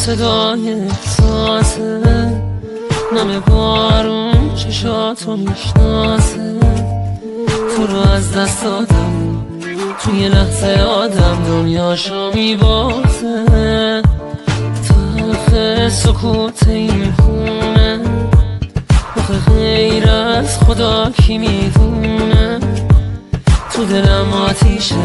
صدای احساسه، نم بارون چشاتو میشناسه. تو رو از دست دادم، توی لحظه آدم دنیاشو میبازه. تلخ سکوت این خونه، آخه غیر از خدا کی میدونه. تو دلم آتیشه،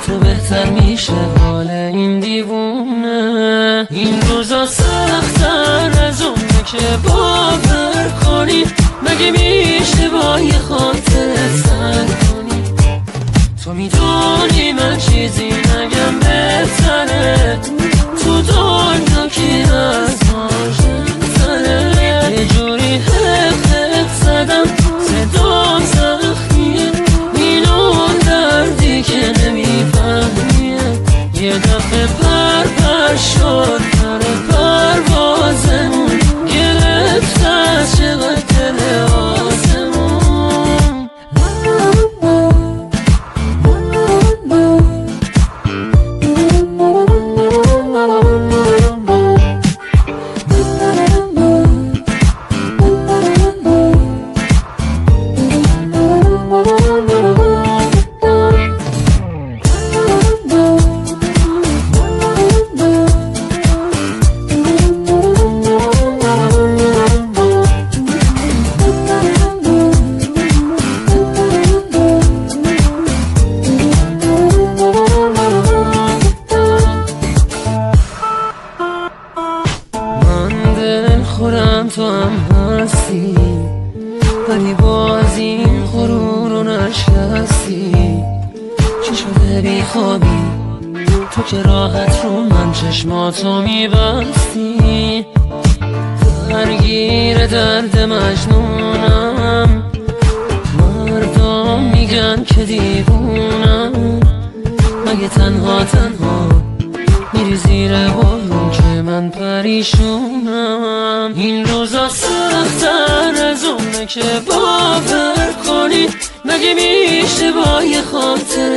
تو بهتر میشه حال این دیوونه. این روزا سخت‌تر از اونه که باور کنی، مگه میشه با یه خاطر سنگ کنی. تو میدونی من چیزی نگم بهتره، تو دنیا کی از ما جنتره. یه جوری حق زدم صدام سختیه، اینون دردی که نمیفهمیه. یه دفعه پر شد پر پروازمون، گرفت از چقدر دل آسمون. خورم تو هم هستی، ولی باز این غرور رو نشکستی. چی شده بی خوابی تو که راحت رو من چشماتو میبستی. درگیر درد مجنونم، مردم میگن که دیوونم. مگه تنها میری زیر بارون که من پریشونم. این روزا سخت‌تر از اونه که باور کنی، مگه میشه با یه خاطر